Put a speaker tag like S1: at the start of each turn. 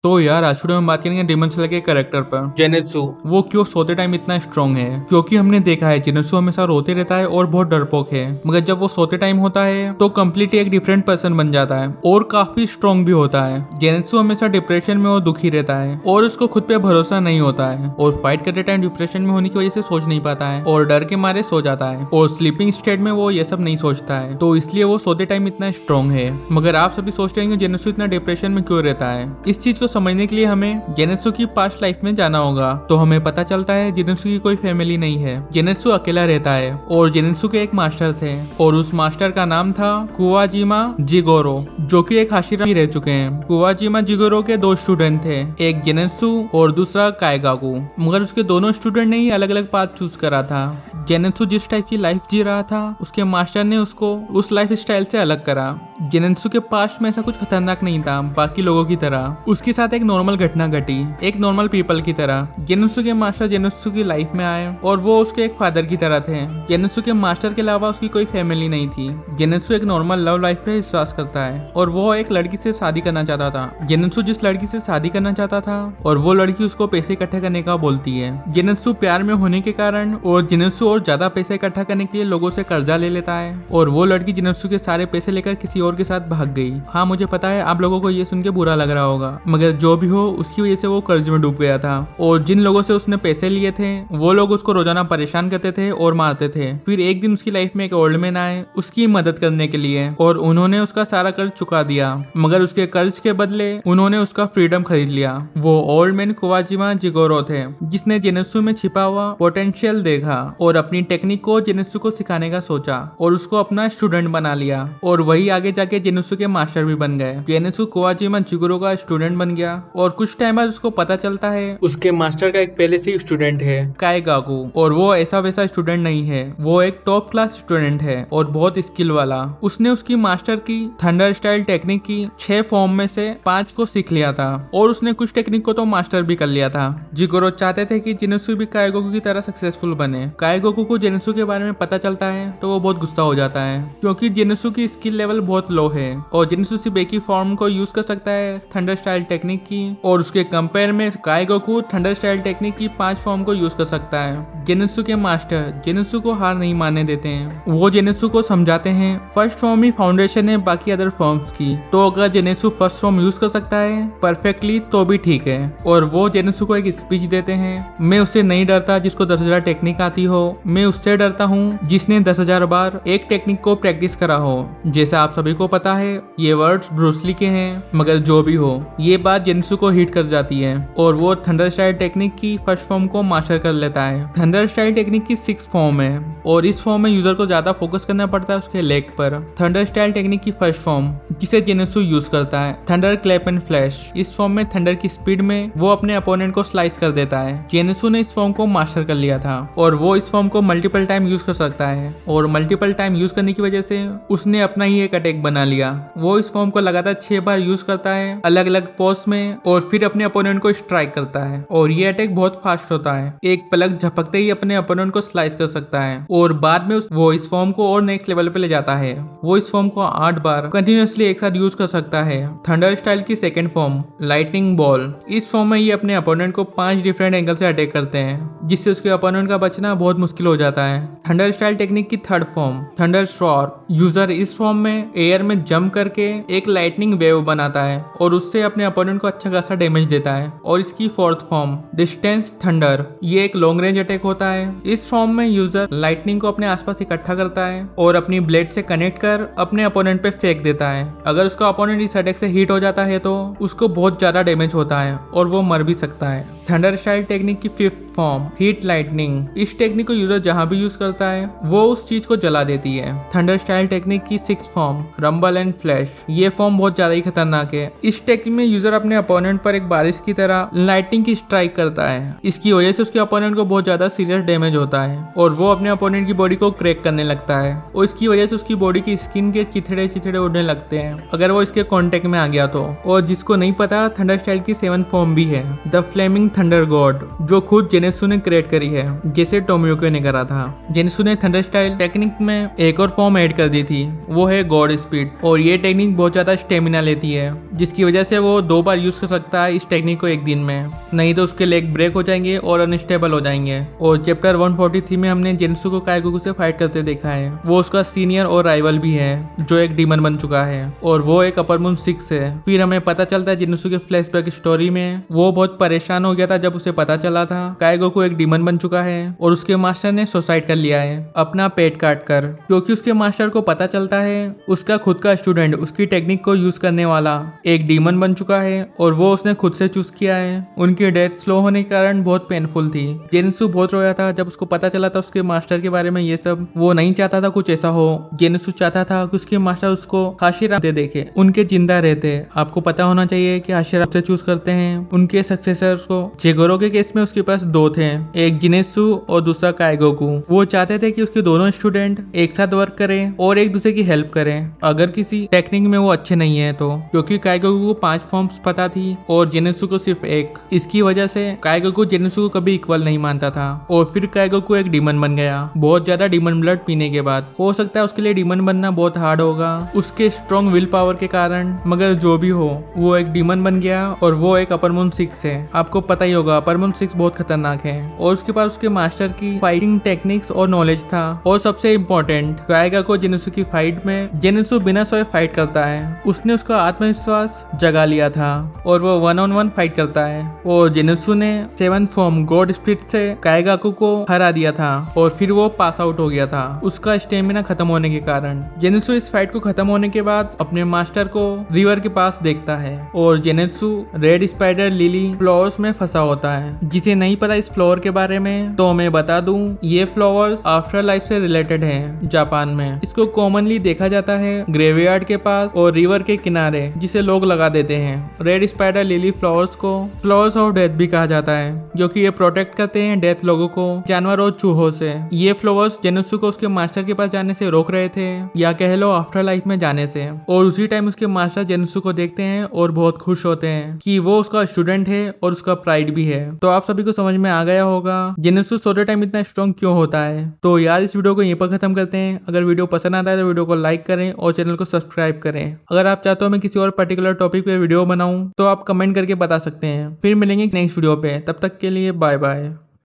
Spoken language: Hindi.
S1: तो यार आज वीडियो में बात करेंगे डेमन स्लेयर के कैरेक्टर पर जेनेत्सु। वो क्यों सोते टाइम इतना स्ट्रॉन्ग है? क्योंकि हमने देखा है जेनेत्सु हमेशा रोते रहता है और बहुत डरपोक है, मगर जब वो सोते टाइम होता है तो कम्प्लीट एक डिफरेंट पर्सन बन जाता है और काफी स्ट्रॉन्ग भी होता है। जेनेत्सु हमेशा डिप्रेशन में और दुखी रहता है और उसको खुद पे भरोसा नहीं होता है और फाइट करते टाइम डिप्रेशन में होने की वजह से सोच नहीं पाता है और डर के मारे सो जाता है और स्लीपिंग स्टेट में वो ये सब नहीं सोचता है, तो इसलिए वो सोते टाइम इतना स्ट्रॉन्ग है। मगर आप सभी सोचते होंगे जेनेत्सु इतना डिप्रेशन में क्यों रहता है? इस चीज को समझने के लिए हमें जेनेत्सु की पास्ट लाइफ में जाना होगा। तो हमें पता चलता है जेनेत्सु की कोई फैमिली नहीं है, जेनेत्सु अकेला रहता है और जेनेत्सु के एक मास्टर थे और उस मास्टर का नाम था कुवाजिमा जिगोरो, जो कि एक हाशिरा रह चुके हैं। कुवाजिमा जिगोरो के दो स्टूडेंट थे, एक जेनेत्सु और दूसरा काएगाकू, मगर उसके दोनों स्टूडेंट ने ही अलग अलग पाथ चूज करा था। जेनेत्सु जिस टाइप की लाइफ जी रहा था उसके मास्टर ने उसको उस लाइफ स्टाइल से अलग करा। जेनेत्सु के पास्ट में ऐसा कुछ खतरनाक नहीं था बाकी लोगों की तरह, उसके साथ एक नॉर्मल घटना घटी एक नॉर्मल पीपल की तरह। जेनेत्सु के मास्टर जेनेत्सु की लाइफ में आए और वो उसके एक फादर की तरह थे। जेनेत्सु के मास्टर के अलावा उसकी कोई फैमिली नहीं थी। जेनेत्सु एक नॉर्मल लव लाइफ पे विश्वास करता है और वो एक लड़की से शादी करना चाहता था। जेनेत्सु जिस लड़की से शादी करना चाहता था और वो लड़की उसको पैसे इकट्ठे करने का बोलती है। जेनेत्सु प्यार में होने के कारण और जेनेत्सु और ज्यादा पैसे इकट्ठा करने के लिए लोगों से कर्जा ले लेता है और वो लड़की जेनेत्सु के सारे पैसे लेकर किसी और के साथ भाग गई। हाँ, मुझे पता है आप लोगों को ये सुन के बुरा लग रहा होगा, मगर जो भी हो उसकी वजह से वो कर्ज में डूब गया था और जिन लोगों से उसने पैसे लिए थे वो लोग उसको रोजाना परेशान करते थे और मारते थे। फिर एक दिन उसकी लाइफ में एक ओल्ड मैन आए उसकी मदद करने के लिए और उन्होंने उसका सारा कर्ज चुका दिया, मगर उसके कर्ज के बदले उन्होंने उसका फ्रीडम खरीद लिया। वो ओल्ड मैन कुवाजिमा जिगोरो थे जिसने जेनेत्सु में छिपा हुआ पोटेंशियल देखा और अपनी टेक्निक को जेनेत्सु को सिखाने का सोचा और उसको अपना स्टूडेंट बना लिया और वही आगे जाके जेनेत्सु के मास्टर भी बन गए। जेनेत्सु कुवाजिमा जिगोरो का स्टूडेंट बन गया और कुछ टाइम बाद उसको पता चलता है उसके मास्टर का एक पहले से स्टूडेंट है काएगाकू, और वो ऐसा वैसा स्टूडेंट नहीं है, वो एक टॉप क्लास स्टूडेंट है और बहुत स्किल वाला। उसने उसकी मास्टर की थंडर स्टाइल टेक्निक की 6 फॉर्म में से 5 को सीख लिया था और उसने कुछ टेक्निक को तो मास्टर भी कर लिया था। जिगोरो चाहते थे कि जेनेत्सु भी काएगाकू की तरह सक्सेसफुल बने। काएगाकू को जेनेत्सु के बारे में पता चलता है तो वो बहुत गुस्सा हो जाता है क्योंकि जेनेत्सु की स्किल लेवल बहुत लो है और जेनेत्सु सिर्फ एक ही फॉर्म को यूज कर सकता है थंडर स्टाइल टेक्निक की, और उसके कंपेयर में काएगाकू थंडर स्टाइल टेक्निक की 5 फॉर्म को यूज कर सकता है। जेनेत्सु के मास्टर जेनेत्सु को हार नहीं मानने देते हैं, वो जेनेत्सु को समझाते हैं फर्स्ट फॉर्म ही फाउंडेशन है बाकी अदर फॉर्म्स की, तो अगर जेनेत्सु फर्स्ट फॉर्म यूज कर सकता है परफेक्टली तो भी ठीक है। और वो जेनेत्सु को एक स्पीच देते हैं, मैं उससे नहीं डरता जिसको 10,000 टेक्निक आती हो, मैं उससे डरता हूँ जिसने 10,000 बार एक टेक्निक को प्रैक्टिस करा हो। जैसा आप सभी को पता है ये वर्ड्स ब्रूस ली के हैं, मगर जो भी हो ये बात जेनेत्सु को हिट कर जाती है और वो थंडर स्टाइल टेक्निक की फर्स्ट फॉर्म को मास्टर कर लेता है। थंडर स्टाइल टेक्निक की 6 फॉर्म है और इस फॉर्म में यूजर को ज्यादा फोकस करना पड़ता है उसके लेग पर। थंडर स्टाइल टेक्निक की फर्स्ट फॉर्म जिसे जेनेत्सु यूज करता है थंडर क्लैप एंड फ्लैश, इस फॉर्म में थंडर की स्पीड में वो अपने अपोनेंट को स्लाइस कर देता है। जेनेत्सु ने इस फॉर्म को मास्टर कर लिया था और वो इस फॉर्म को मल्टीपल टाइम यूज कर सकता है और मल्टीपल टाइम यूज करने की वजह से उसने अपना ही एक अटैक बना लिया। वो इस फॉर्म को लगातार 6 बार यूज करता है अलग अलग पोज में और फिर अपने अपोनेंट को स्ट्राइक करता है और ये अटैक बहुत फास्ट होता है, एक पलक झपकते ही अपने अपोनेंट को स्लाइस कर सकता है और बाद में वो इस फॉर्म को और नेक्स्ट लेवल पे ले जाता है। वो इस फॉर्म को 8 बार कंटिन्यूअसली एक साथ यूज कर सकता है। थंडर स्टाइल की सेकेंड फॉर्म लाइटनिंग बॉल, इस फॉर्म में ये अपने अपोनेंट को 5 डिफरेंट एंगल से अटैक करते हैं जिससे उसके अपोनेंट का बचना बहुत मुश्किल हो जाता है। थंडर स्टाइल टेक्निक की third form thunder short, user इस फॉर्म में एयर में जंप करके एक लाइटनिंग वेव बनाता है और उससे अपने अपोनेंट को अच्छा खासा डैमेज देता है। और इसकी फोर्थ फॉर्म डिस्टेंस थंडर, ये एक लॉन्ग रेंज अटैक होता है। इस फॉर्म में यूजर लाइटनिंग को अपने आसपास इकट्ठा करता है और अपनी ब्लेड से कनेक्ट कर अपने अपोनेंट पे फेंक देता है। अगर उसका अपोनेंट इस अटैक से हिट हो जाता है तो उसको बहुत ज्यादा डैमेज होता है और वो मर भी सकता है। थंडर स्टाइल टेक्निक की फिफ्थ फॉर्म हीट लाइटनिंग, इस टेक्निक को यूजर जहां भी यूज करता है वो उस चीज को जला देती है। थंडर स्टाइल टेक्निक की 6 फॉर्म रंबल एंड फ्लैश, ये फॉर्म बहुत ज्यादा ही खतरनाक है। इस टेक्निक में यूजर अपने अपोनेंट पर एक बारिश की तरह लाइटनिंग की स्ट्राइक करता है, इसकी वजह से उसके अपोनेंट को बहुत ज्यादा सीरियस डैमेज होता है और वो अपने अपोनेंट की बॉडी को क्रैक करने लगता है और इसकी वजह से उसकी बॉडी की स्किन के चिथड़े चिथड़े उड़ने लगते हैं अगर वो इसके कांटेक्ट में आ गया तो। और जिसको नहीं पता थंडर स्टाइल की 7 फॉर्म भी है द फ्लेमिंग थंडर गॉड जो खुद जेनेत्सु ने क्रिएट करी है, जैसे टोमियोको ने करा था। जेनेत्सु ने थंडर स्टाइल टेक्निक में एक और फॉर्म ऐड कर दी थी, वो है गॉड स्पीड। और ये टेक्निक बहुत ज्यादा स्टेमिना लेती है, जिसकी वजह से वो 2 बार यूज कर सकता है इस टेक्निक को एक दिन में, नहीं तो उसके लेग ब्रेक हो जाएंगे और अनस्टेबल हो जाएंगे। और चैप्टर 143 में हमने जेनेत्सु को काइगोकू से फाइट करते देखा है। वो उसका सीनियर और राइवल भी है जो एक डीमन बन चुका है, और वो एक अपर मून 6 है। फिर हमें पता चलता है जेनेत्सु के फ्लैशबैक स्टोरी में वो बहुत परेशान हो गया था जब उसे पता चला था काइगोकू एक डीमन बन चुका है और उसके मास्टर ने सुसाइड कर लिया है अपना पेट काट कर। क्योंकि उसके मास्टर को पता चलता है उसका खुद का स्टूडेंट उसकी टेक्निक को यूज करने वाला एक डीमन बन चुका है और वो उसने खुद से चूज किया है। उनकी डेथ स्लो होने के कारण बहुत पेनफुल थी। जेनेत्सु बहुत रोया था जब उसको पता चला था उसके मास्टर के बारे में ये सब। वो नहीं चाहता था कुछ ऐसा हो। जेनेत्सु चाहता था कि उसके मास्टर उसको हाशिरा दे देखे, उनके जिंदा रहते। आपको पता होना चाहिए कि हाशिरा से चूज करते हैं उनके सक्सेसर्स को। जेगोरो के केस में उसके पास 2 थे, एक जेनेत्सु और दूसरा काइगोकू। वो चाहते थे कि उसके दोनों स्टूडेंट एक साथ वर्क करें और एक दूसरे की हेल्प करें अगर किसी टेक्निक में वो अच्छे नहीं है तो। क्योंकि काइगोकू को 5 फॉर्म्स पता थी और जेनेत्सु को सिर्फ 1। इसकी वजह से काइगोकू जेनेत्सु को कभी इक्वल नहीं मानता था और फिर काइगोकू एक डीमन बन गया बहुत ज्यादा डीमन ब्लड पीने के बाद। हो सकता है उसके लिए डीमन बनना बहुत हार्ड होगा उसके स्ट्रॉन्ग विल पावर के कारण, मगर जो भी हो वो एक डीमन बन गया और वो एक अपर मून 6 है। आपको पता ही होगा अपर मून 6 बहुत खतरनाक है और उसके पास उसके मास्टर की फाइटिंग टेक्निक्स और नॉलेज था। और सबसे इम्पोर्टेंट, काइगोकू जेनेत्सु की फाइट में जेनेत्सु बिना सोए फाइट करता है। उसने उसका आत्मविश्वास जगा लिया था और वो 1-on-1 फाइट करता है। और जेनेत्सु ने 7th फॉर्म गॉड स्पिरिट से काइगोकू को हरा दिया था और फिर वो पास आउट हो गया था उसका स्टेमिना खत्म होने के कारण। जेनेत्सु इस फाइट को खत्म होने के बाद अपने मास्टर को रिवर के पास देखता है और जेनेत्सु रेड स्पाइडर लिली फ्लावर्स में फंसा होता है। जिसे नहीं पता इस फ्लावर के बारे में तो मैं बता दूं, ये फ्लावर्स आफ्टर लाइफ से रिलेटेड है जापान में। इसको कॉमनली देखा जाता है ग्रेवयार्ड के पास और रिवर के किनारे, जिसे लोग लगा देते हैं। रेड स्पाइडर लिली फ्लावर्स को फ्लावर्स ऑफ डेथ भी कहा जाता है, क्योंकि ये प्रोटेक्ट करते हैं डेथ लोगों को जानवर और चूहों से। ये फ्लावर्स जेनेत्सु को उसके मास्टर के पास जाने से रोक रहे थे, या कह लो आफ्टर लाइफ में जाने से। और उसी टाइम उसके मास्टर जेनेत्सु को देखते हैं और बहुत खुश होते हैं कि वो उसका स्टूडेंट है और उसका प्राइड भी है। तो आप सभी को समझ में आ गया होगा जेनेत्सु सोते टाइम इतना स्ट्रॉन्ग क्यों होता है। तो यार इस वीडियो को यहीं पर खत्म करते हैं। अगर वीडियो पसंद आता है तो वीडियो को लाइक करें और चैनल को सब्सक्राइब करें। अगर आप चाहते हो मैं किसी और पर्टिकुलर टॉपिक पे वीडियो बनाऊं तो आप कमेंट करके बता सकते हैं। फिर मिलेंगे नेक्स्ट वीडियो पे, तब तक के लिए बाय बाय।